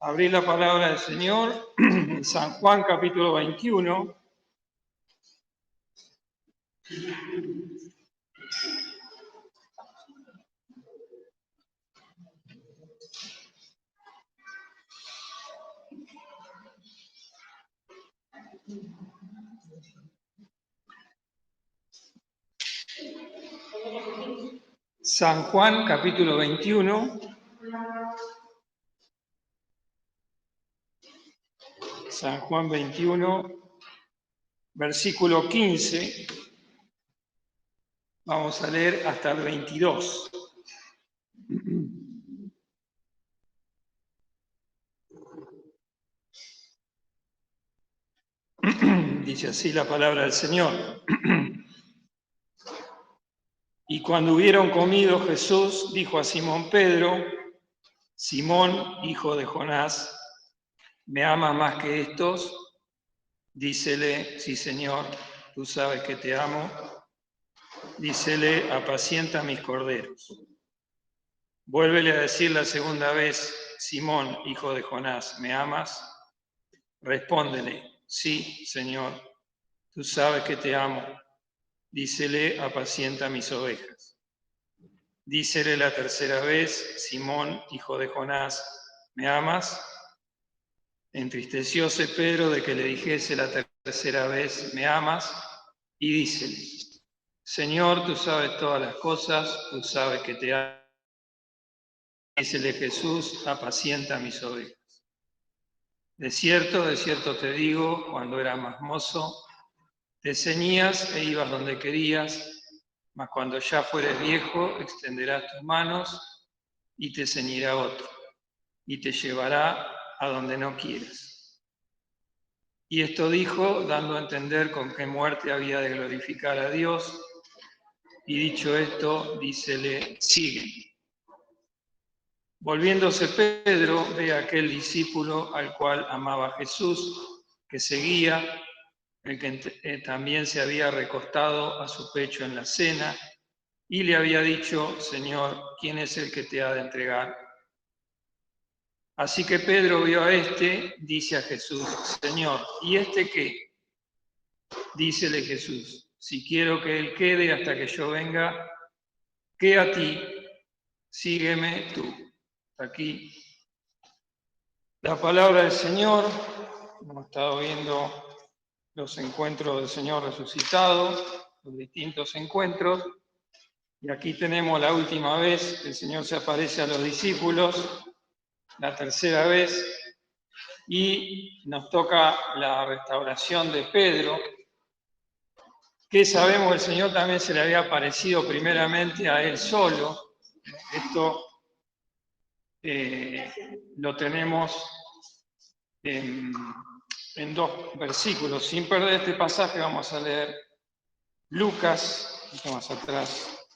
Abrí la palabra del Señor en San Juan capítulo 21. San Juan capítulo 21. San Juan 21, versículo 15. Vamos a leer hasta el 22. Dice así la palabra del Señor. Y cuando hubieron comido, Jesús dijo a Simón Pedro: Simón, hijo de Jonás, ¿me amas más que estos? Dícele: sí, Señor, tú sabes que te amo. Dícele: apacienta mis corderos. Vuélvele a decir la segunda vez: Simón, hijo de Jonás, ¿me amas? Respóndele: sí, Señor, tú sabes que te amo. Dícele: apacienta mis ovejas. Dícele la tercera vez: Simón, hijo de Jonás, ¿me amas? Entristecióse Pedro de que le dijese la tercera vez: ¿me amas? Y dícele: Señor, tú sabes todas las cosas, tú sabes que te amo. Dícele Jesús: apacienta mis ovejas. De cierto te digo, cuando eras más mozo, te ceñías e ibas donde querías, mas cuando ya fueres viejo, extenderás tus manos y te ceñirá otro, y te llevará a donde no quieras. Y esto dijo, dando a entender con qué muerte había de glorificar a Dios, y dicho esto, dícele: sigue. Volviéndose Pedro, ve a aquel discípulo al cual amaba Jesús, que seguía, el que también se había recostado a su pecho en la cena, y le había dicho: Señor, ¿quién es el que te ha de entregar? Así que Pedro vio a este, dice a Jesús: Señor, ¿y este qué? Dícele Jesús: si quiero que él quede hasta que yo venga, ¿qué a ti? Sígueme tú. Aquí la palabra del Señor. Hemos estado viendo los encuentros del Señor resucitado, los distintos encuentros, y aquí tenemos la última vez que el Señor se aparece a los discípulos, la tercera vez, y nos toca la restauración de Pedro, que sabemos que el Señor también se le había aparecido primeramente a él solo. Esto lo tenemos en dos versículos. Sin perder este pasaje vamos a leer Lucas, un poco más atrás,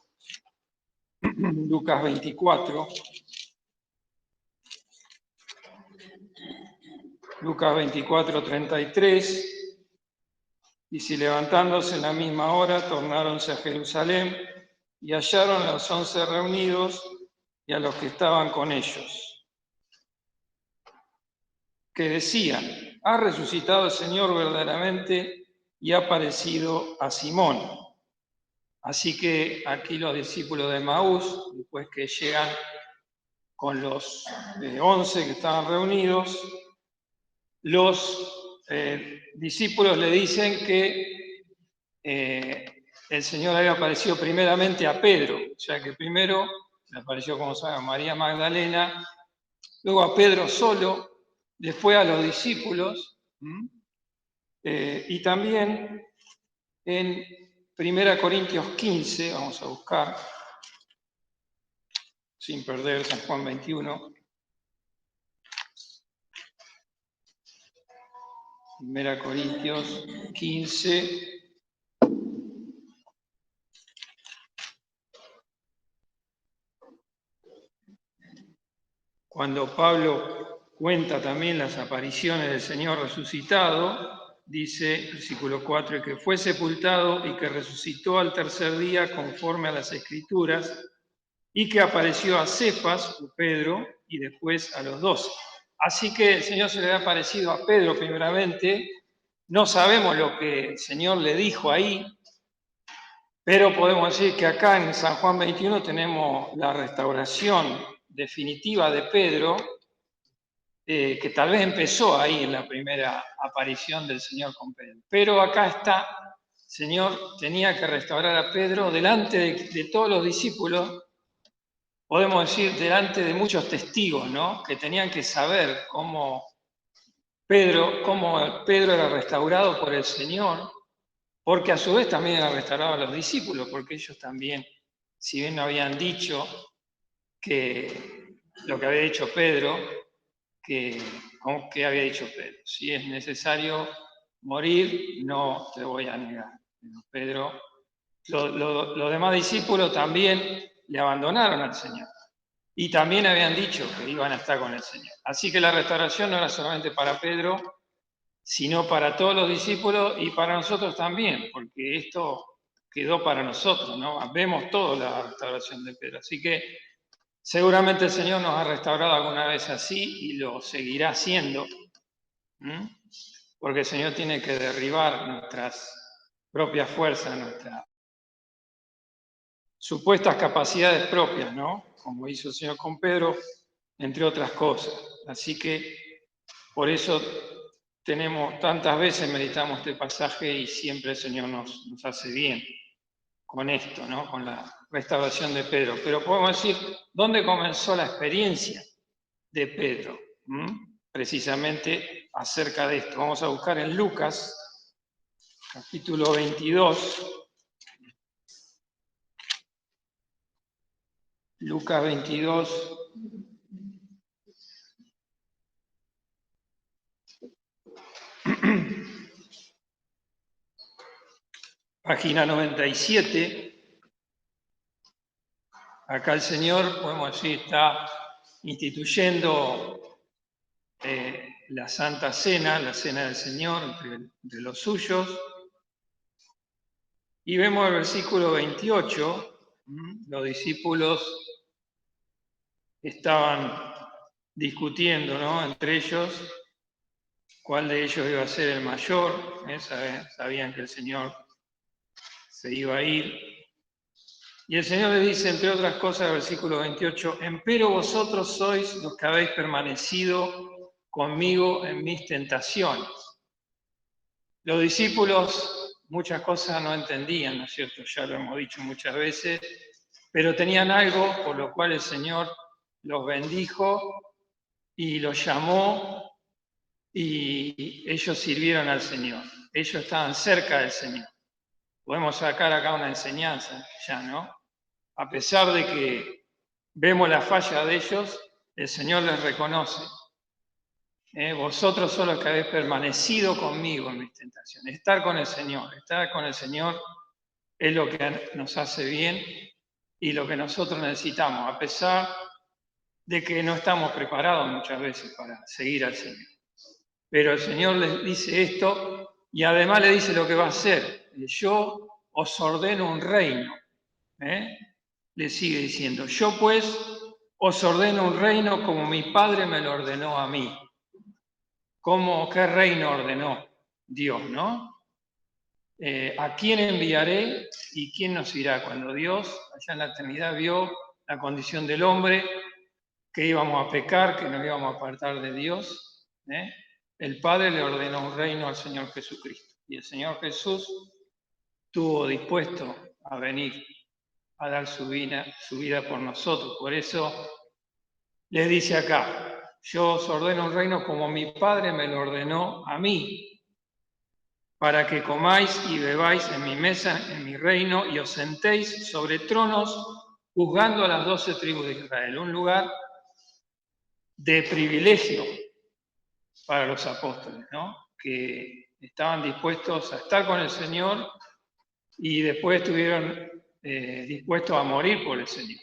Lucas 24. Lucas 24, 33. Y si levantándose en la misma hora, tornáronse a Jerusalén y hallaron a los 11 reunidos y a los que estaban con ellos, que decían: ha resucitado el Señor verdaderamente y ha aparecido a Simón. Así que aquí los discípulos de Emaús, después que llegan con los 11 que estaban reunidos, los discípulos le dicen que el Señor había aparecido primeramente a Pedro, o sea que primero le apareció, como saben, a María Magdalena, luego a Pedro solo, después a los discípulos, y también en 1 Corintios 15, vamos a buscar, sin perder San Juan 21. 1 Corintios 15. Cuando Pablo cuenta también las apariciones del Señor resucitado, dice, versículo 4, que fue sepultado y que resucitó al tercer día conforme a las Escrituras, y que apareció a Cefas, o Pedro, y después a los 12. Así que el Señor se le había aparecido a Pedro primeramente. No sabemos lo que el Señor le dijo ahí, pero podemos decir que acá en San Juan 21 tenemos la restauración definitiva de Pedro, que tal vez empezó ahí en la primera aparición del Señor con Pedro. Pero acá está, el Señor tenía que restaurar a Pedro delante de todos los discípulos, podemos decir delante de muchos testigos, ¿no? Que tenían que saber cómo Pedro era restaurado por el Señor, porque a su vez también era restaurado a los discípulos, porque ellos también, si bien no habían dicho que lo que había dicho Pedro, que había dicho Pedro, si es necesario morir, no te voy a negar. Pedro, los demás discípulos también le abandonaron al Señor y también habían dicho que iban a estar con el Señor. Así que la restauración no era solamente para Pedro, sino para todos los discípulos y para nosotros también, porque esto quedó para nosotros, ¿no? Vemos toda la restauración de Pedro. Así que seguramente el Señor nos ha restaurado alguna vez así y lo seguirá haciendo, porque el Señor tiene que derribar nuestras propias fuerzas, nuestras supuestas capacidades propias, ¿no? Como hizo el Señor con Pedro, entre otras cosas. Así que por eso tantas veces meditamos este pasaje y siempre el Señor nos hace bien con esto, ¿no? Con la restauración de Pedro. Pero podemos decir, ¿dónde comenzó la experiencia de Pedro? Precisamente acerca de esto. Vamos a buscar en Lucas, capítulo 22. Lucas 22. Página 97. Acá el Señor, podemos decir, está instituyendo la Santa Cena, la Cena del Señor entre los suyos. Y vemos el versículo 28, los discípulos estaban discutiendo, ¿no?, entre ellos cuál de ellos iba a ser el mayor. Sabían que el Señor se iba a ir. Y el Señor les dice, entre otras cosas, el versículo 28, empero vosotros sois los que habéis permanecido conmigo en mis tentaciones. Los discípulos muchas cosas no entendían, ¿no es cierto? Ya lo hemos dicho muchas veces, pero tenían algo por lo cual el Señor los bendijo y los llamó y ellos sirvieron al Señor. Ellos estaban cerca del Señor. Podemos sacar acá una enseñanza ya, ¿no? A pesar de que vemos la falla de ellos, el Señor les reconoce. Vosotros sois los que habéis permanecido conmigo en mis tentaciones. Estar con el Señor es lo que nos hace bien y lo que nosotros necesitamos, a pesar de que no estamos preparados muchas veces para seguir al Señor. Pero el Señor les dice esto y además le dice lo que va a hacer. Yo os ordeno un reino. Le sigue diciendo, yo pues os ordeno un reino como mi Padre me lo ordenó a mí. ¿Qué reino ordenó Dios, no? ¿A quién enviaré y quién nos irá? Cuando Dios, allá en la eternidad, vio la condición del hombre, que íbamos a pecar, que nos íbamos a apartar de Dios, el Padre le ordenó un reino al Señor Jesucristo. Y el Señor Jesús estuvo dispuesto a venir a dar su vida por nosotros. Por eso les dice acá, yo os ordeno un reino como mi Padre me lo ordenó a mí, para que comáis y bebáis en mi mesa, en mi reino, y os sentéis sobre tronos, juzgando a las 12 tribus de Israel. Un lugar de privilegio para los apóstoles, ¿no? Que estaban dispuestos a estar con el Señor y después estuvieron dispuestos a morir por el Señor.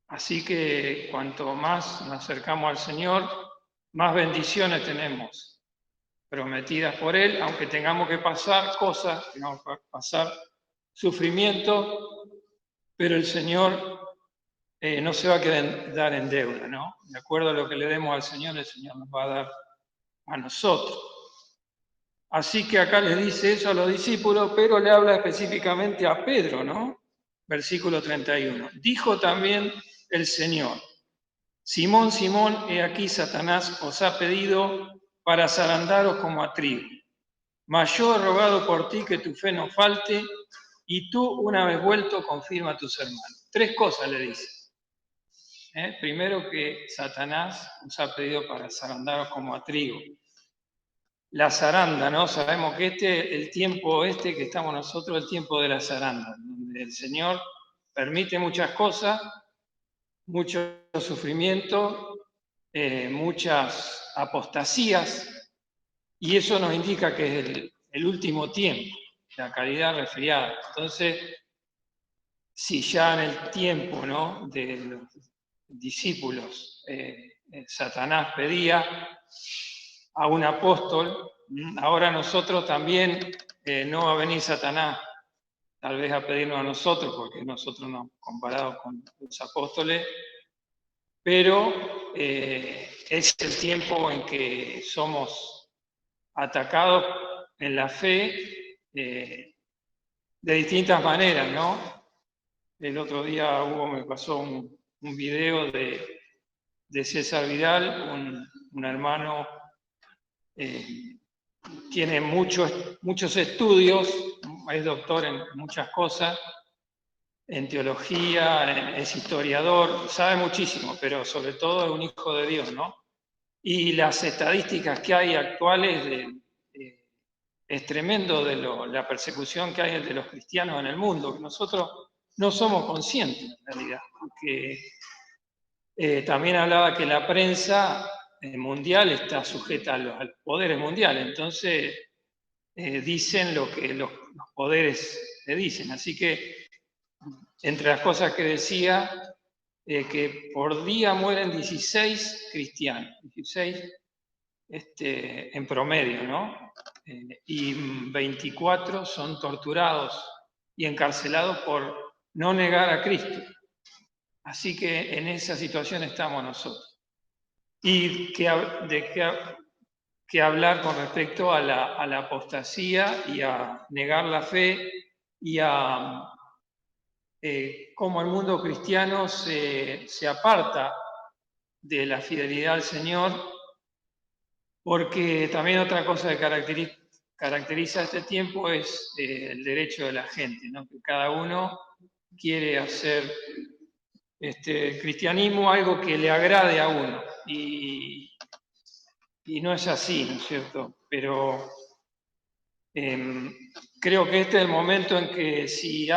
Así que cuanto más nos acercamos al Señor, más bendiciones tenemos prometidas por Él, aunque tengamos que pasar cosas, tengamos que pasar sufrimiento, pero el Señor no se va a quedar en deuda, ¿no? De acuerdo a lo que le demos al Señor, el Señor nos va a dar a nosotros. Así que acá le dice eso a los discípulos, pero le habla específicamente a Pedro, ¿no? Versículo 31. Dijo también el Señor: Simón, Simón, he aquí Satanás os ha pedido para zarandaros como a trigo. Mas yo he rogado por ti que tu fe no falte, y tú, una vez vuelto, confirma a tus hermanos. 3 cosas le dice. Primero, que Satanás os ha pedido para zarandaros como a trigo. La zaranda, ¿no? Sabemos que el tiempo que estamos nosotros, el tiempo de la zaranda, donde el Señor permite muchas cosas, mucho sufrimiento, muchas apostasías, y eso nos indica que es el último tiempo, la caridad resfriada. Entonces, si ya en el tiempo, ¿no?, de los discípulos, Satanás pedía a un apóstol, ahora nosotros también no va a venir Satanás tal vez a pedirnos a nosotros, porque nosotros no comparados con los apóstoles, pero es el tiempo en que somos atacados en la fe de distintas maneras, ¿no? El otro día Hugo me pasó un video de César Vidal, un hermano, tiene muchos estudios, es doctor en muchas cosas, en teología, es historiador, sabe muchísimo, pero sobre todo es un hijo de Dios, ¿no? Y las estadísticas que hay actuales es tremendo de la persecución que hay de los cristianos en el mundo, que nosotros no somos conscientes en realidad, porque también hablaba que la prensa mundial está sujeta a los poderes mundiales, entonces dicen lo que los poderes le dicen. Así que, entre las cosas que decía, que por día mueren 16 cristianos, 16 en promedio, ¿no? Y 24 son torturados y encarcelados por no negar a Cristo. Así que en esa situación estamos nosotros. Y que hablar con respecto a la apostasía y a negar la fe y a cómo el mundo cristiano se aparta de la fidelidad al Señor, porque también otra cosa que caracteriza este tiempo es el derecho de la gente, ¿no? Que cada uno quiere hacer el cristianismo algo que le agrade a uno, y no es así, ¿no es cierto? Pero creo que este es el momento en que si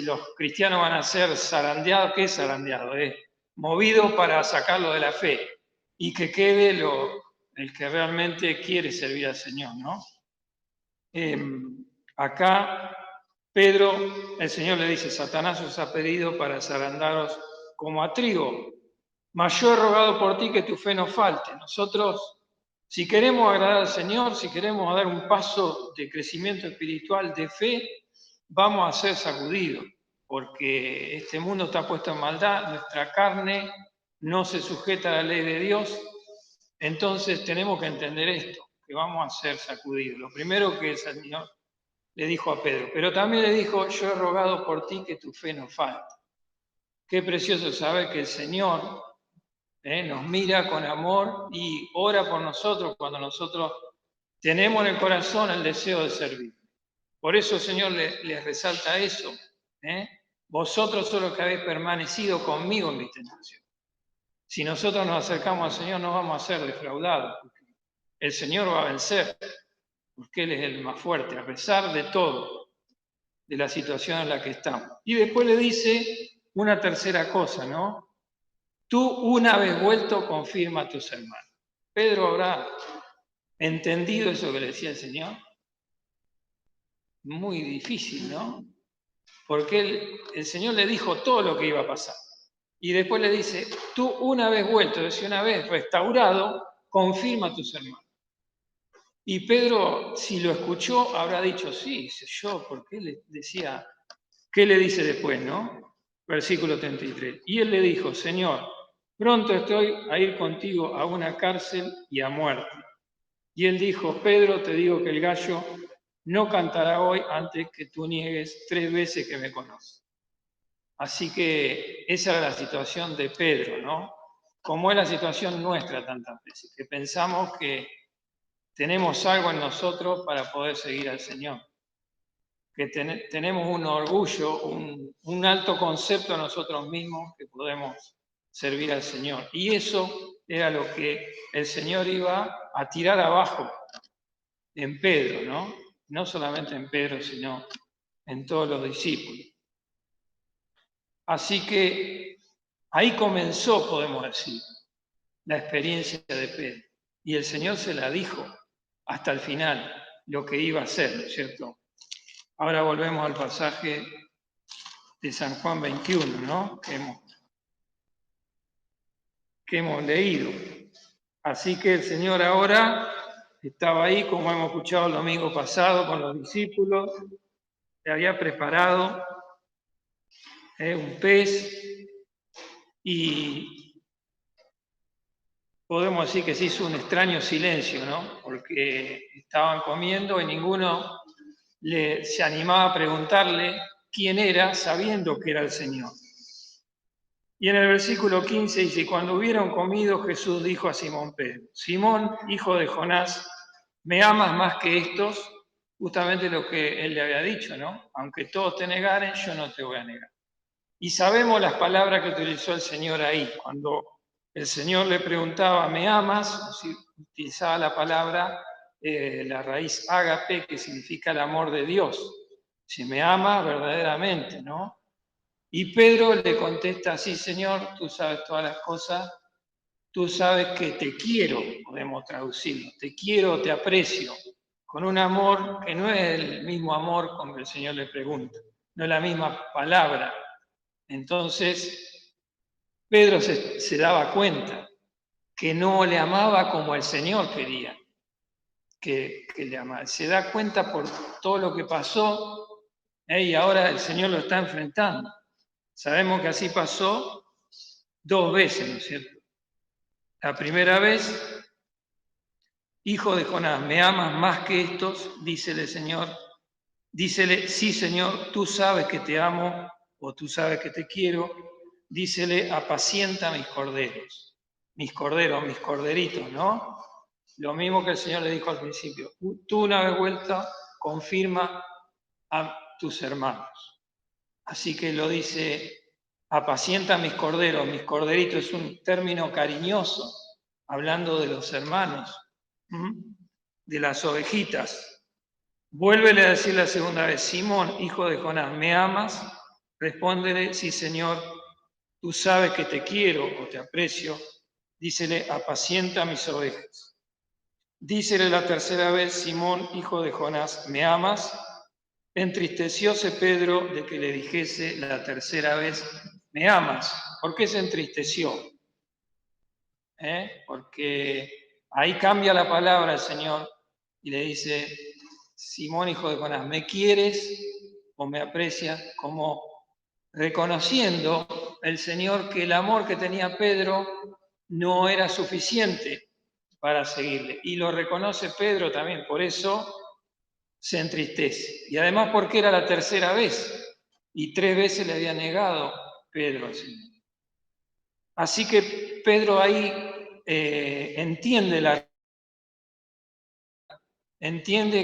los cristianos van a ser zarandeados, ¿qué es zarandeado? Es movido para sacarlo de la fe y que quede el que realmente quiere servir al Señor, ¿no? Acá Pedro, el Señor le dice: Satanás os ha pedido para zarandaros como a trigo, mas yo he rogado por ti que tu fe no falte. Nosotros, si queremos agradar al Señor, si queremos dar un paso de crecimiento espiritual, de fe, vamos a ser sacudidos, porque este mundo está puesto en maldad, nuestra carne no se sujeta a la ley de Dios. Entonces tenemos que entender esto, que vamos a ser sacudidos. Lo primero que el Señor le dijo a Pedro, pero también le dijo: yo he rogado por ti que tu fe no falte. Qué precioso saber que el Señor nos mira con amor y ora por nosotros cuando nosotros tenemos en el corazón el deseo de servir. Por eso el Señor les resalta eso. Vosotros sois los que habéis permanecido conmigo en mi tentación. Si nosotros nos acercamos al Señor, no vamos a ser defraudados, porque el Señor va a vencer, porque Él es el más fuerte, a pesar de todo, de la situación en la que estamos. Y después le dice una tercera cosa, ¿no? Tú, una vez vuelto, confirma a tus hermanos. Pedro habrá entendido eso que le decía el Señor. Muy difícil, ¿no? Porque el Señor le dijo todo lo que iba a pasar. Y después le dice: tú, una vez vuelto, es decir, una vez restaurado, confirma a tus hermanos. Y Pedro, si lo escuchó, habrá dicho: sí, sé yo, porque le decía, ¿qué le dice después, no? Versículo 33. Y él le dijo, Señor, pronto estoy a ir contigo a una cárcel y a muerte. Y él dijo, Pedro, te digo que el gallo no cantará hoy antes que tú niegues 3 veces que me conoces. Así que esa era la situación de Pedro, ¿no? Como es la situación nuestra tantas veces, que pensamos que tenemos algo en nosotros para poder seguir al Señor, que tenemos un orgullo, un alto concepto de nosotros mismos que podemos servir al Señor. Y eso era lo que el Señor iba a tirar abajo en Pedro, ¿no? No solamente en Pedro, sino en todos los discípulos. Así que ahí comenzó, podemos decir, la experiencia de Pedro. Y el Señor se la dijo hasta el final, lo que iba a hacer, ¿no es cierto? Ahora volvemos al pasaje de San Juan 21, ¿no? Que hemos leído. Así que el Señor ahora estaba ahí, como hemos escuchado el domingo pasado con los discípulos, le había preparado un pez y podemos decir que se hizo un extraño silencio, ¿no? Porque estaban comiendo y ninguno se animaba a preguntarle quién era, sabiendo que era el Señor. Y en el versículo 15 dice, cuando hubieron comido, Jesús dijo a Simón Pedro, Simón, hijo de Jonás, ¿me amas más que estos? Justamente lo que él le había dicho, ¿no? Aunque todos te negaren, yo no te voy a negar. Y sabemos las palabras que utilizó el Señor ahí. Cuando el Señor le preguntaba, ¿me amas? Utilizaba la palabra, la raíz ágape, que significa el amor de Dios. Si me ama verdaderamente, ¿no? Y Pedro le contesta, sí, Señor, tú sabes todas las cosas, tú sabes que te quiero, podemos traducirlo, te quiero, te aprecio, con un amor que no es el mismo amor con que el Señor le pregunta, no es la misma palabra. Entonces, Pedro se daba cuenta que no le amaba como el Señor quería que le amara. Se da cuenta por todo lo que pasó y ahora el Señor lo está enfrentando. Sabemos que así pasó 2 veces, ¿no es cierto? La primera vez, hijo de Jonás, ¿me amas más que estos? Dícele el Señor. Dícele, sí, Señor, tú sabes que te amo o tú sabes que te quiero. Dícele, apacienta mis corderos, mis corderitos, ¿no? Lo mismo que el Señor le dijo al principio. Tú una vez vuelta, confirma a tus hermanos. Así que lo dice, apacienta mis corderos, mis corderitos, es un término cariñoso, hablando de los hermanos, de las ovejitas. Vuélvele a decir la segunda vez, Simón, hijo de Jonás, ¿me amas? Respóndele, sí, Señor, tú sabes que te quiero o te aprecio. Dícele, apacienta mis ovejas. Dícele la tercera vez, Simón, hijo de Jonás, ¿me amas? Entristecióse Pedro de que le dijese la tercera vez, ¿me amas? ¿Por qué se entristeció? Porque ahí cambia la palabra el Señor y le dice, Simón, hijo de Jonás, ¿me quieres o me aprecias? Como reconociendo el Señor que el amor que tenía Pedro no era suficiente para seguirle. Y lo reconoce Pedro también, por eso se entristece. Y además porque era la tercera vez y 3 veces le había negado Pedro al Señor. Así que Pedro ahí entiende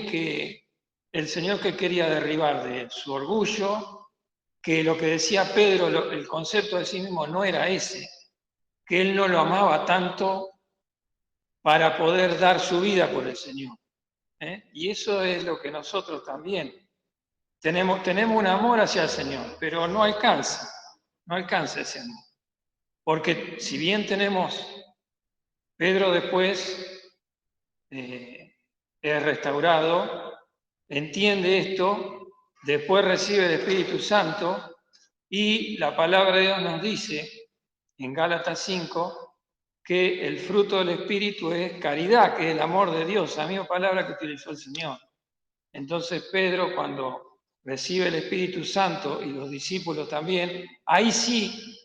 que el Señor que quería derribar de su orgullo, que lo que decía Pedro, el concepto de sí mismo no era ese, que él no lo amaba tanto para poder dar su vida por el Señor. Y eso es lo que nosotros también tenemos un amor hacia el Señor, pero no alcanza ese amor. Porque si bien tenemos, Pedro después es restaurado, entiende esto, después recibe el Espíritu Santo y la palabra de Dios nos dice en Gálatas 5 que el fruto del Espíritu es caridad, que es el amor de Dios, la misma palabra que utilizó el Señor. Entonces Pedro, cuando recibe el Espíritu Santo y los discípulos también, ahí sí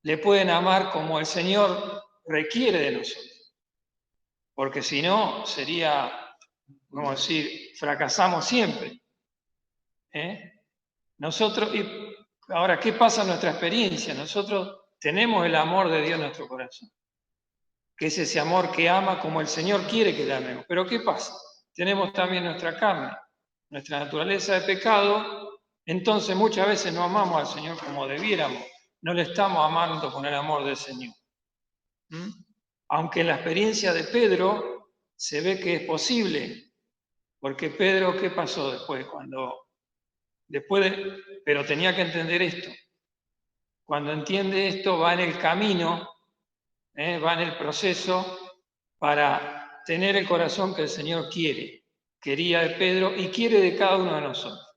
le pueden amar como el Señor requiere de nosotros. Porque si no, sería, vamos a decir, fracasamos siempre. Nosotros, y ahora, ¿qué pasa en nuestra experiencia? Nosotros tenemos el amor de Dios en nuestro corazón, que es ese amor que ama como el Señor quiere que le amemos. Pero ¿qué pasa? Tenemos también nuestra carne, nuestra naturaleza de pecado, entonces muchas veces no amamos al Señor como debiéramos, no le estamos amando con el amor del Señor. Aunque en la experiencia de Pedro se ve que es posible, porque Pedro, ¿qué pasó después? Pero tenía que entender esto. Cuando entiende esto, va en el camino, va en el proceso para tener el corazón que el Señor quería de Pedro y quiere de cada uno de nosotros.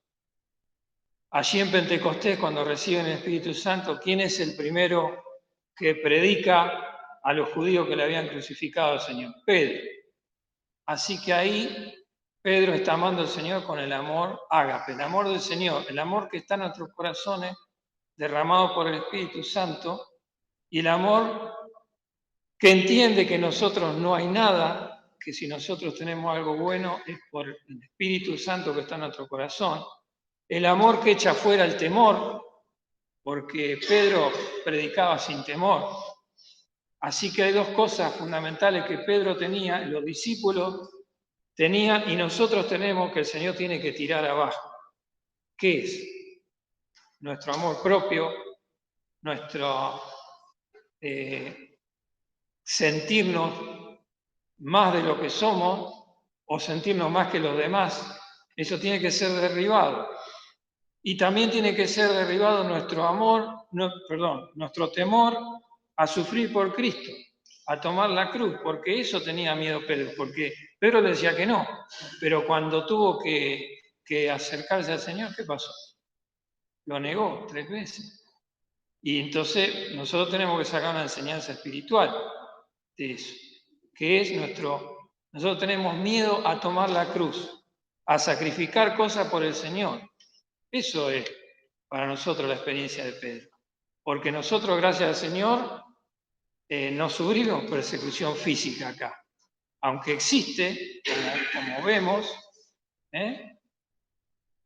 Allí en Pentecostés, cuando reciben el Espíritu Santo, ¿quién es el primero que predica a los judíos que le habían crucificado al Señor? Pedro. Así que ahí Pedro está amando al Señor con el amor ágape, el amor del Señor, el amor que está en nuestros corazones, derramado por el Espíritu Santo, y el amor que entiende que nosotros no hay nada, que si nosotros tenemos algo bueno es por el Espíritu Santo que está en nuestro corazón, el amor que echa fuera el temor, porque Pedro predicaba sin temor. Así que hay dos cosas fundamentales que Pedro tenía, los discípulos tenían y nosotros tenemos, que el Señor tiene que tirar abajo. ¿Qué es? Nuestro amor propio, nuestro sentirnos más de lo que somos o sentirnos más que los demás. Eso tiene que ser derribado. Y también tiene que ser derribado nuestro amor, nuestro temor a sufrir por Cristo, a tomar la cruz, porque eso tenía miedo Pedro, porque Pedro le decía que no, pero cuando tuvo que acercarse al Señor, ¿qué pasó? Lo negó 3 veces. Y entonces nosotros tenemos que sacar una enseñanza espiritual de eso, que es nosotros tenemos miedo a tomar la cruz, a sacrificar cosas por el Señor. Eso es para nosotros la experiencia de Pedro. Porque nosotros, gracias al Señor, no sufrimos persecución física acá. Aunque existe, como vemos,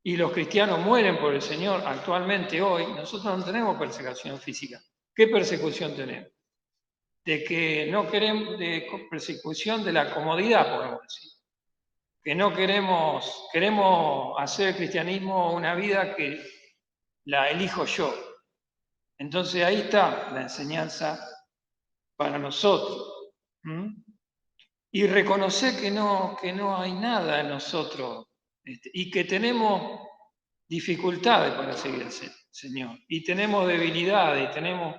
y los cristianos mueren por el Señor actualmente hoy, nosotros no tenemos persecución física. ¿Qué persecución tenemos? De que no queremos, de persecución de la comodidad, podemos decir. Que no queremos hacer el cristianismo una vida que la elijo yo. Entonces ahí está la enseñanza para nosotros. Y reconocer que no hay nada en nosotros y que tenemos dificultades para seguir al Señor. Y tenemos debilidades y tenemos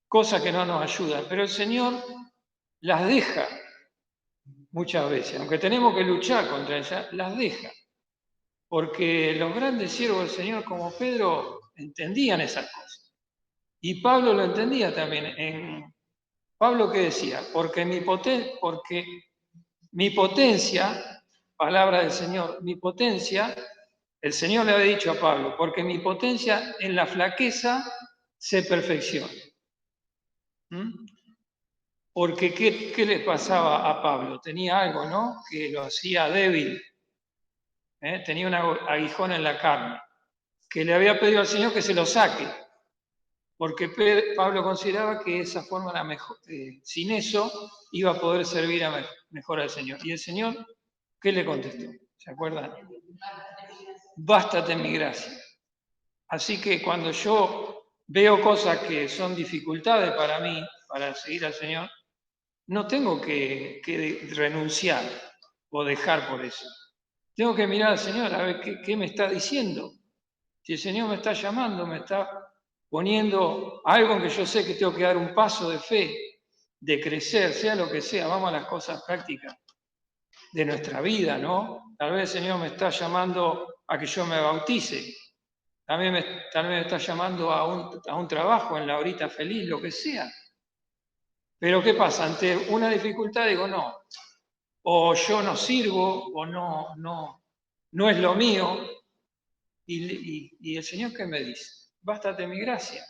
cosas que no nos ayudan. Pero el Señor las deja muchas veces. Aunque tenemos que luchar contra ellas, las deja. Porque los grandes siervos del Señor como Pedro entendían esas cosas. Y Pablo lo entendía también. Pablo, ¿qué decía? Porque mi potencia, palabra del Señor, mi potencia, el Señor le había dicho a Pablo, porque mi potencia en la flaqueza se perfecciona. Porque ¿qué le pasaba a Pablo? Tenía algo, ¿no? Que lo hacía débil. Tenía un aguijón en la carne, que le había pedido al Señor que se lo saque. Porque Pablo consideraba que esa forma era mejor, sin eso iba a poder servir mejor al Señor. Y el Señor, ¿qué le contestó? ¿Se acuerdan? Bástate en mi gracia. Así que cuando yo veo cosas que son dificultades para mí, para seguir al Señor, no tengo que renunciar o dejar por eso. Tengo que mirar al Señor a ver qué me está diciendo. Si el Señor me está llamando, me está poniendo algo en que yo sé que tengo que dar un paso de fe, de crecer, sea lo que sea, vamos a las cosas prácticas de nuestra vida, ¿no? Tal vez el Señor me está llamando a que yo me bautice, tal vez me está llamando a un trabajo en la horita feliz, lo que sea. Pero ¿qué pasa? Ante una dificultad digo, no, o yo no sirvo, o no es lo mío, Y el Señor, ¿qué me dice? Bástate mi gracia.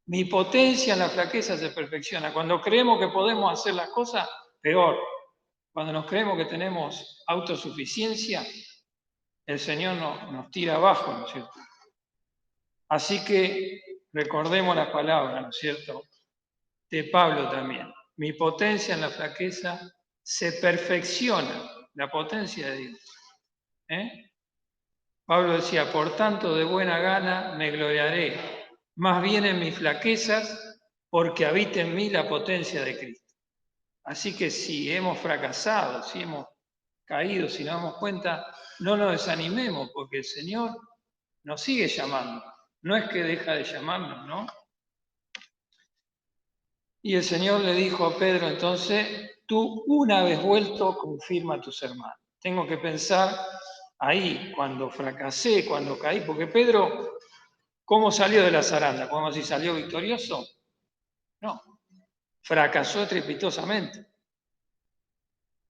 Mi potencia en la flaqueza se perfecciona. Cuando creemos que podemos hacer las cosas, peor. Cuando nos creemos que tenemos autosuficiencia, el Señor nos tira abajo, ¿no es cierto? Así que recordemos las palabras, ¿no es cierto?, de Pablo también. Mi potencia en la flaqueza se perfecciona, la potencia de Dios. Pablo decía, por tanto, de buena gana me gloriaré, más bien en mis flaquezas, porque habita en mí la potencia de Cristo. Así que si hemos fracasado, si hemos caído, si nos damos cuenta, no nos desanimemos, porque el Señor nos sigue llamando. No es que deja de llamarnos, ¿no? Y el Señor le dijo a Pedro entonces, tú una vez vuelto confirma a tus hermanos. Tengo que pensar ahí, cuando fracasé, cuando caí, porque Pedro, ¿cómo salió de la zaranda? ¿Podemos decir salió victorioso? No, fracasó estrepitosamente.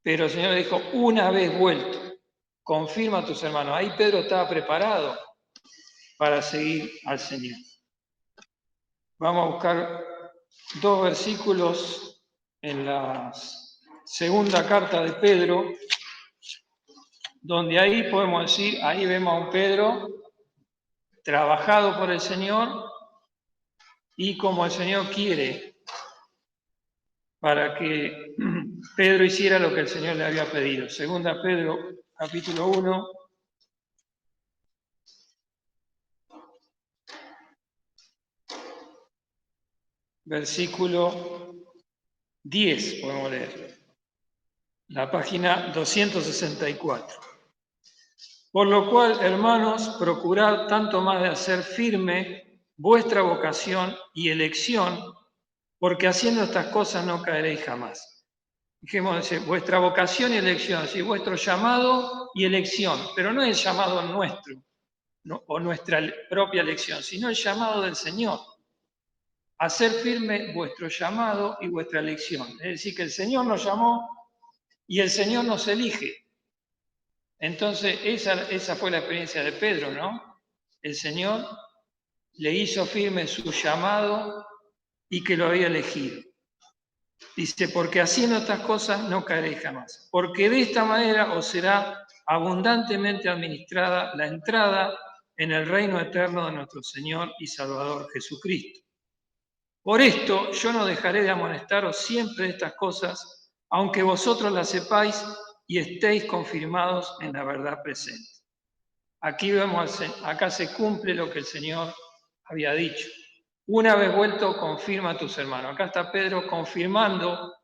Pero el Señor le dijo, una vez vuelto, confirma a tus hermanos. Ahí Pedro estaba preparado para seguir al Señor. Vamos a buscar 2 versículos en la segunda carta de Pedro, donde ahí podemos decir, ahí vemos a un Pedro trabajado por el Señor y como el Señor quiere para que Pedro hiciera lo que el Señor le había pedido. Segunda Pedro, capítulo 1, versículo 10, podemos leer, la página 264. Por lo cual, hermanos, procurad tanto más de hacer firme vuestra vocación y elección, porque haciendo estas cosas no caeréis jamás. Dijimos, vuestra vocación y elección, ¿sí? Vuestro llamado y elección, pero no es el llamado nuestro, ¿no?, o nuestra propia elección, sino el llamado del Señor. Hacer firme vuestro llamado y vuestra elección. Es decir, que el Señor nos llamó y el Señor nos elige. Entonces, esa fue la experiencia de Pedro, ¿no? El Señor le hizo firme su llamado y que lo había elegido. Dice, porque haciendo estas cosas no caeréis jamás, porque de esta manera os será abundantemente administrada la entrada en el reino eterno de nuestro Señor y Salvador Jesucristo. Por esto yo no dejaré de amonestaros siempre de estas cosas, aunque vosotros las sepáis y estéis confirmados en la verdad presente. Aquí vemos, acá se cumple lo que el Señor había dicho. Una vez vuelto, confirma a tus hermanos. Acá está Pedro confirmando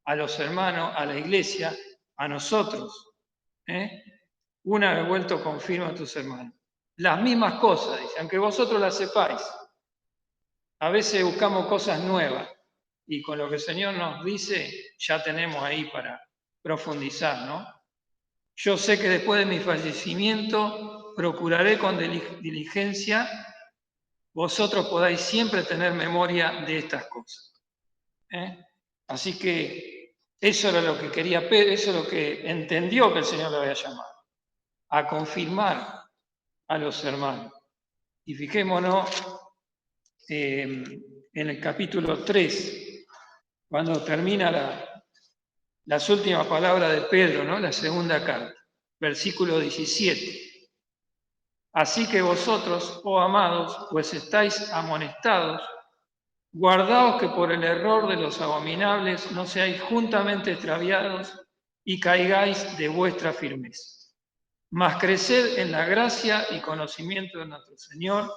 a los hermanos, a la iglesia, a nosotros. Una vez vuelto, confirma a tus hermanos. Las mismas cosas, dice, aunque vosotros las sepáis. A veces buscamos cosas nuevas y con lo que el Señor nos dice ya tenemos ahí para profundizar, ¿no? Yo sé que después de mi fallecimiento procuraré con diligencia vosotros podáis siempre tener memoria de estas cosas. Así que eso era lo que quería Pedro, eso es lo que entendió que el Señor le había llamado, a confirmar a los hermanos. Y fijémonos en el capítulo 3, cuando termina las últimas palabras de Pedro, ¿no? La segunda carta, versículo 17. Así que vosotros, oh amados, pues estáis amonestados, guardaos que por el error de los abominables no seáis juntamente extraviados y caigáis de vuestra firmeza. Mas creced en la gracia y conocimiento de nuestro Señor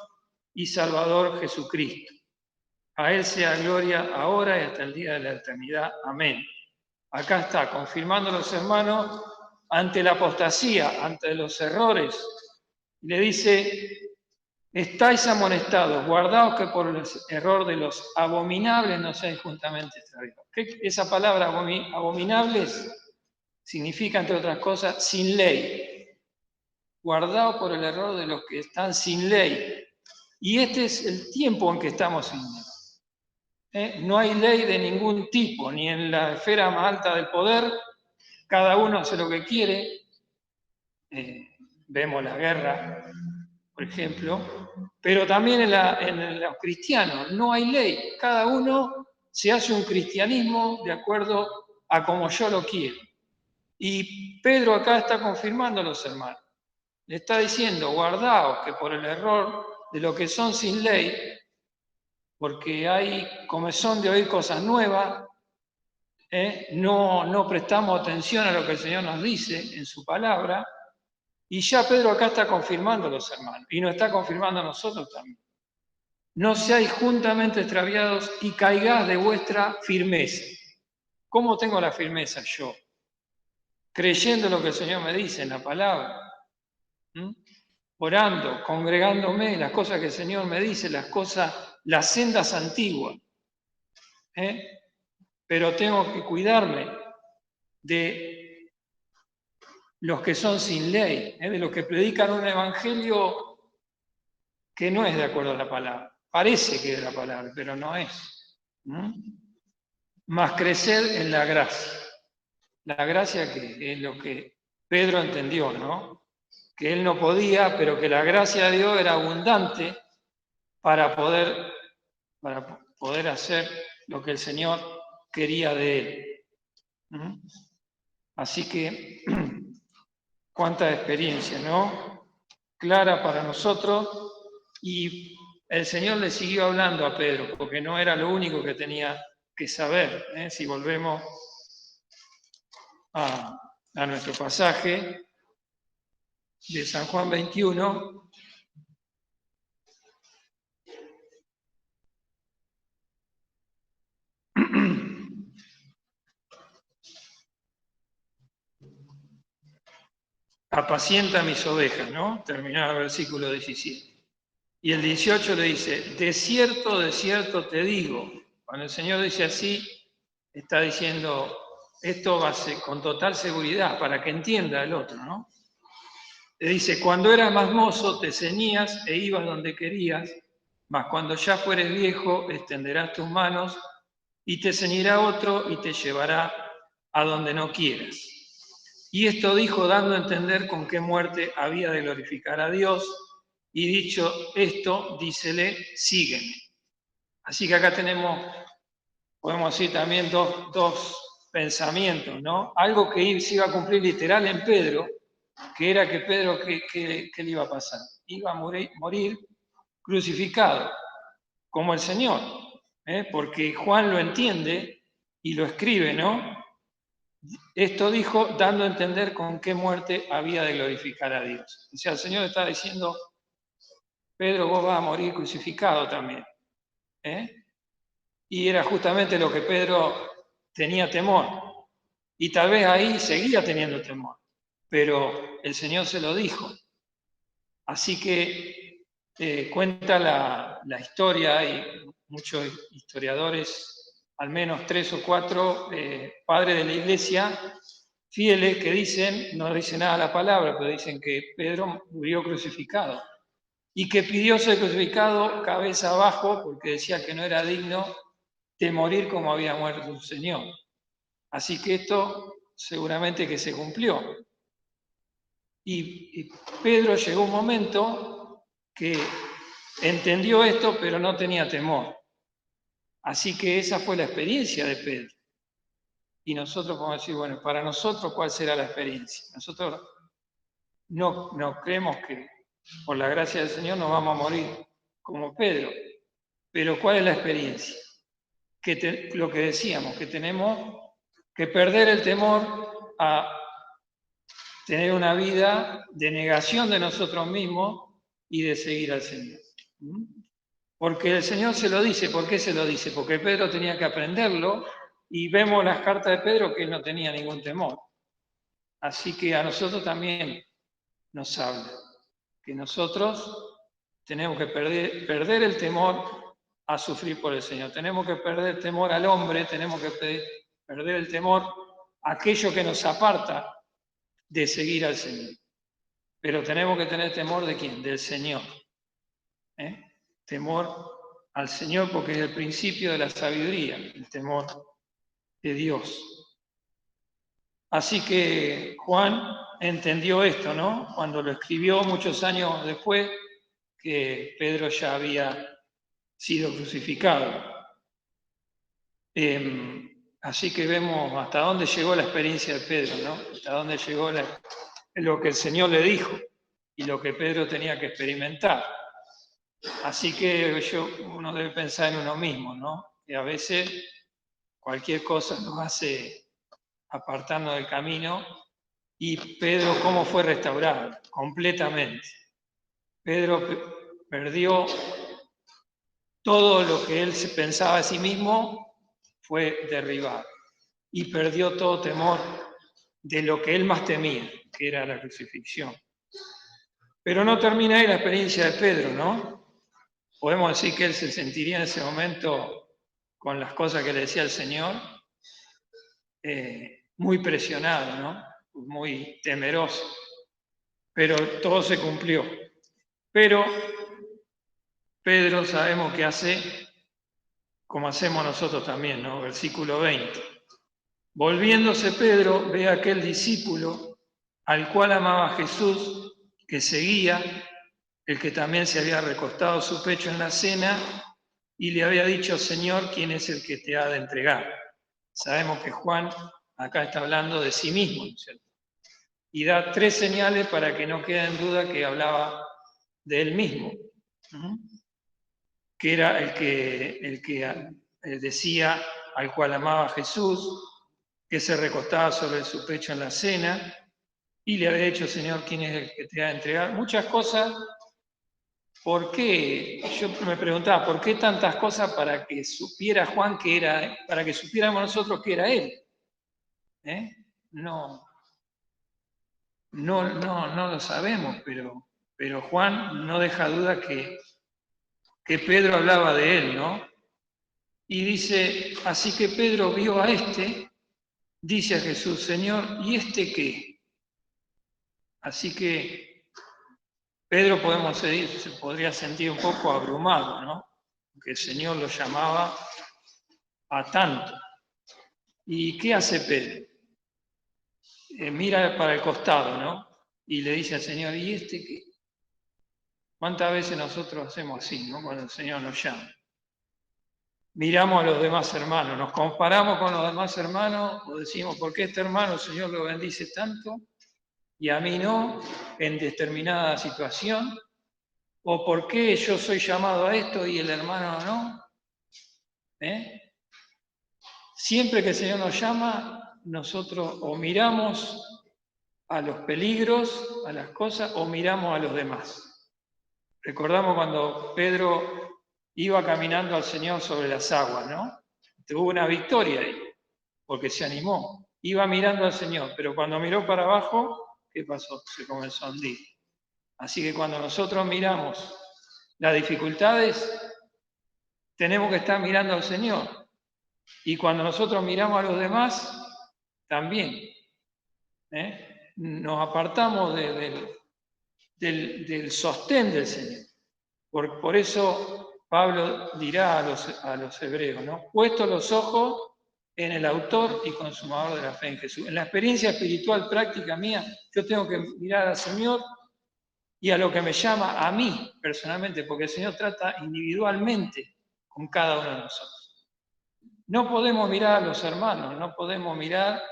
y Salvador Jesucristo. A Él sea gloria ahora y hasta el día de la eternidad. Amén. Acá está, confirmando a los hermanos ante la apostasía, ante los errores. Le dice, estáis amonestados, guardaos que por el error de los abominables no seáis juntamente extraviados. Esa palabra abominables significa, entre otras cosas, sin ley. Guardaos por el error de los que están sin ley. Y este es el tiempo en que estamos sin ley. No hay ley de ningún tipo, ni en la esfera más alta del poder. Cada uno hace lo que quiere. Vemos la guerra por ejemplo, pero también en los cristianos no hay ley. Cada uno se hace un cristianismo de acuerdo a como yo lo quiero. Y Pedro acá está confirmando a los hermanos. Le está diciendo, guardaos que por el error de lo que son sin ley, porque hay comezón de oír cosas nuevas, no prestamos atención a lo que el Señor nos dice en su palabra, y ya Pedro acá está confirmando a los hermanos, y nos está confirmando a nosotros también. No seáis juntamente extraviados y caigáis de vuestra firmeza. ¿Cómo tengo la firmeza yo? Creyendo lo que el Señor me dice en la palabra. Orando, congregándome, las cosas que el Señor me dice, las sendas antiguas. Pero tengo que cuidarme de los que son sin ley, de los que predican un evangelio que no es de acuerdo a la palabra. Parece que es de la palabra, pero no es. Más crecer en la gracia. La gracia que es lo que Pedro entendió, ¿no? Que él no podía, pero que la gracia de Dios era abundante para poder hacer lo que el Señor quería de él. Así que, cuánta experiencia, ¿no? Clara para nosotros, y el Señor le siguió hablando a Pedro, porque no era lo único que tenía que saber. Si volvemos a nuestro pasaje de San Juan 21, apacienta mis ovejas, ¿no? Terminaba el versículo 17. Y el 18 le dice, de cierto te digo. Cuando el Señor dice así, está diciendo, esto va a ser con total seguridad, para que entienda el otro, ¿no? Le dice, cuando eras más mozo te ceñías e ibas donde querías, mas cuando ya fueres viejo extenderás tus manos y te ceñirá otro y te llevará a donde no quieras. Y esto dijo dando a entender con qué muerte había de glorificar a Dios, y dicho esto, dícele, sígueme. Así que acá podemos decir también dos pensamientos, ¿no? Algo que se iba a cumplir literal en Pedro, que era que Pedro, ¿qué le iba a pasar? Iba a morir crucificado, como el Señor, porque Juan lo entiende y lo escribe, ¿no? Esto dijo dando a entender con qué muerte había de glorificar a Dios. O sea, el Señor está diciendo, Pedro, vos vas a morir crucificado también. Y era justamente lo que Pedro tenía temor. Y tal vez ahí seguía teniendo temor, pero el Señor se lo dijo. Así que cuenta la historia, hay muchos historiadores, al menos 3 o 4 padres de la iglesia, fieles, que dicen, no dicen nada la palabra, pero dicen que Pedro murió crucificado y que pidió ser crucificado cabeza abajo porque decía que no era digno de morir como había muerto su Señor. Así que esto seguramente que se cumplió. Y Pedro llegó un momento que entendió esto, pero no tenía temor. Así que esa fue la experiencia de Pedro. Y nosotros podemos decir, bueno, para nosotros, ¿cuál será la experiencia? Nosotros no creemos que por la gracia del Señor nos vamos a morir como Pedro. Pero ¿cuál es la experiencia? Lo que decíamos, que tenemos que perder el temor a tener una vida de negación de nosotros mismos y de seguir al Señor. Porque el Señor se lo dice. ¿Por qué se lo dice? Porque Pedro tenía que aprenderlo y vemos las cartas de Pedro que él no tenía ningún temor. Así que a nosotros también nos habla, que nosotros tenemos que perder el temor a sufrir por el Señor. Tenemos que perder el temor al hombre, tenemos que perder el temor a aquello que nos aparta de seguir al Señor. Pero tenemos que tener temor de quién? Del Señor. Temor al Señor porque es el principio de la sabiduría, el temor de Dios. Así que Juan entendió esto, ¿no? Cuando lo escribió muchos años después, que Pedro ya había sido crucificado. Así que vemos hasta dónde llegó la experiencia de Pedro, ¿no? Hasta dónde llegó lo que el Señor le dijo y lo que Pedro tenía que experimentar. Así que uno debe pensar en uno mismo, ¿no? Que a veces cualquier cosa nos hace apartarnos del camino. Y Pedro, ¿cómo fue restaurado? Completamente. Pedro perdió todo lo que él pensaba de sí mismo, fue derribado. Y perdió todo temor de lo que él más temía, que era la crucifixión. Pero no termina ahí la experiencia de Pedro, ¿no? Podemos decir que él se sentiría en ese momento, con las cosas que le decía el Señor, muy presionado, ¿no? Muy temeroso. Pero todo se cumplió. Pero Pedro sabemos que hace como hacemos nosotros también, ¿no? Versículo 20. Volviéndose Pedro, ve a aquel discípulo al cual amaba Jesús, que seguía, el que también se había recostado su pecho en la cena, y le había dicho, Señor, ¿quién es el que te ha de entregar? Sabemos que Juan acá está hablando de sí mismo, ¿no es cierto? Y da 3 señales para que no quede en duda que hablaba de él mismo, ¿no? Que era el que decía al cual amaba Jesús, que se recostaba sobre su pecho en la cena, y le había dicho, Señor, ¿quién es el que te ha de entregar? Muchas cosas. ¿Por qué? Yo me preguntaba, ¿por qué tantas cosas para que supiera Juan que era, para que supiéramos nosotros que era él? No lo sabemos, pero Juan no deja duda que Pedro hablaba de él, ¿no? Y dice, así que Pedro vio a dice a Jesús, Señor, ¿y este qué? Así que Pedro se podría sentir un poco abrumado, ¿no? Porque el Señor lo llamaba a tanto. ¿Y qué hace Pedro? Mira para el costado, ¿no? Y le dice al Señor, ¿y este qué? ¿Cuántas veces nosotros hacemos así, ¿no? Cuando el Señor nos llama. Miramos a los demás hermanos, nos comparamos con los demás hermanos o decimos, ¿por qué este hermano el Señor lo bendice tanto y a mí no en determinada situación? ¿O por qué yo soy llamado a esto y el hermano no? Siempre que el Señor nos llama, nosotros o miramos a los peligros, a las cosas, o miramos a los demás. Recordamos cuando Pedro iba caminando al Señor sobre las aguas, ¿no? Tuvo una victoria ahí, porque se animó. Iba mirando al Señor, pero cuando miró para abajo, ¿qué pasó? Se comenzó a hundir. Así que cuando nosotros miramos las dificultades, tenemos que estar mirando al Señor. Y cuando nosotros miramos a los demás, también. Nos apartamos del sostén del Señor. Por eso Pablo dirá a los hebreos, ¿no? Puesto los ojos en el autor y consumador de la fe en Jesús. En la experiencia espiritual práctica mía, yo tengo que mirar al Señor y a lo que me llama a mí personalmente, porque el Señor trata individualmente con cada uno de nosotros. No podemos mirar a los hermanos, no podemos mirar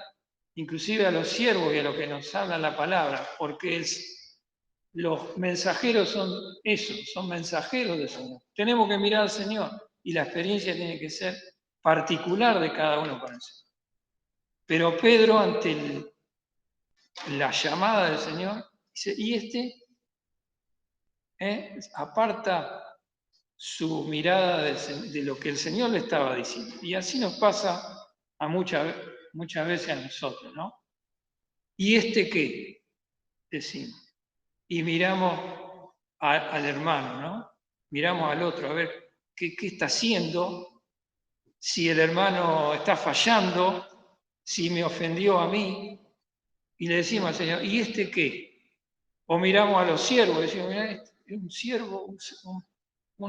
inclusive a los siervos y a lo que nos habla la palabra, porque los mensajeros son eso, son mensajeros del Señor. Tenemos que mirar al Señor y la experiencia tiene que ser particular de cada uno con el Señor. Pero Pedro, ante la llamada del Señor, dice, y aparta su mirada de lo que el Señor le estaba diciendo. Y así nos pasa a muchas veces a nosotros, ¿no? ¿Y qué? Decimos. Y miramos al hermano, ¿no? Miramos al otro, a ver qué está haciendo, si el hermano está fallando, si me ofendió a mí, y le decimos al Señor, ¿y qué? O miramos a los siervos, decimos, mira, es un siervo,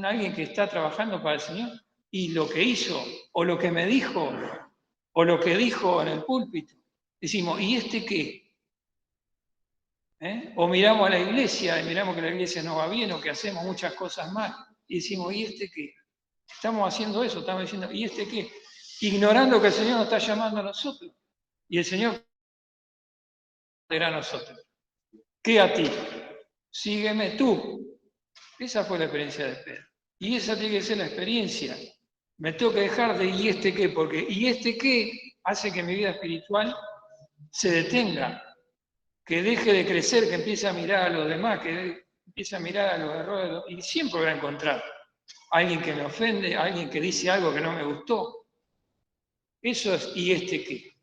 alguien que está trabajando para el Señor, y lo que hizo, o lo que me dijo, o lo que dijo en el púlpito, decimos, ¿y qué? O miramos a la iglesia y miramos que la iglesia no va bien o que hacemos muchas cosas mal. Y decimos, ¿y este qué? Estamos haciendo eso, estamos diciendo, ¿y este qué? Ignorando que el Señor nos está llamando a nosotros. Y el Señor dirá a nosotros, ¿qué a ti? Sígueme tú. Esa fue la experiencia de Pedro. Y esa tiene que ser la experiencia. Me tengo que dejar de ¿y este qué? Porque ¿y este qué? Hace que mi vida espiritual se detenga, que deje de crecer, que empiece a mirar a los demás, que empiece a mirar a los errores. Y siempre voy a encontrar a alguien que me ofende, a alguien que dice algo que no me gustó. Eso es ¿y este qué?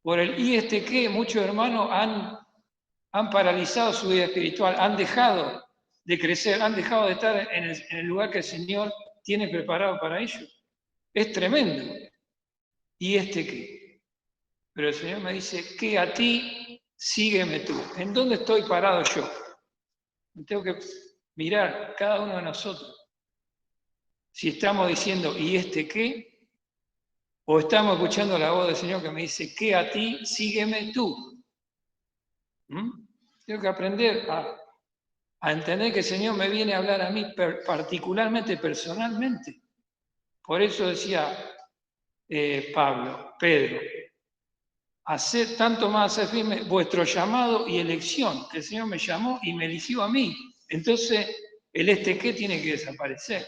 Por el ¿y este qué? Muchos hermanos han paralizado su vida espiritual, han dejado de crecer, han dejado de estar en el lugar que el Señor tiene preparado para ellos. Es tremendo. ¿Y este qué? Pero el Señor me dice, que a ti sígueme tú. ¿En dónde estoy parado yo? Me tengo que mirar cada uno de nosotros. Si estamos diciendo, ¿y este qué? O estamos escuchando la voz del Señor que me dice, que a ti sígueme tú. Tengo que aprender a entender que el Señor me viene a hablar a mí particularmente, personalmente. Por eso decía Pedro, hacer tanto más hacer firme vuestro llamado y elección, que el Señor me llamó y me eligió a mí. Entonces, el este qué tiene que desaparecer.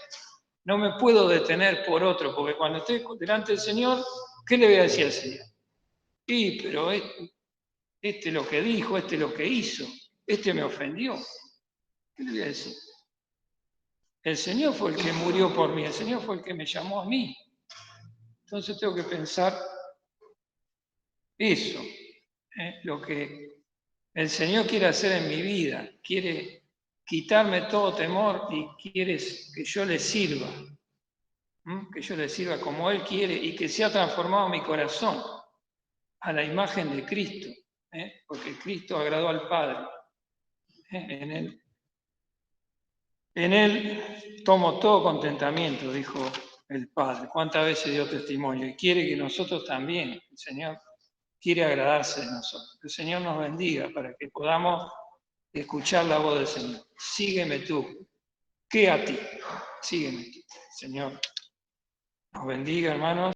No me puedo detener por otro, porque cuando estoy delante del Señor, ¿qué le voy a decir al Señor? Sí, pero este lo que dijo, este lo que hizo, este me ofendió. ¿Qué le voy a decir? El Señor fue el que murió por mí, el Señor fue el que me llamó a mí. Entonces tengo que pensar eso, lo que el Señor quiere hacer en mi vida, quiere quitarme todo temor y quiere que yo le sirva, que yo le sirva como Él quiere y que sea transformado mi corazón a la imagen de Cristo, porque Cristo agradó al Padre. En él tomo todo contentamiento, dijo el Padre. ¿Cuántas veces dio testimonio? Y quiere que nosotros también, el Señor quiere agradarse de nosotros. Que el Señor nos bendiga para que podamos escuchar la voz del Señor. Sígueme tú. ¿Qué a ti? Sígueme tú. Señor nos bendiga, hermanos.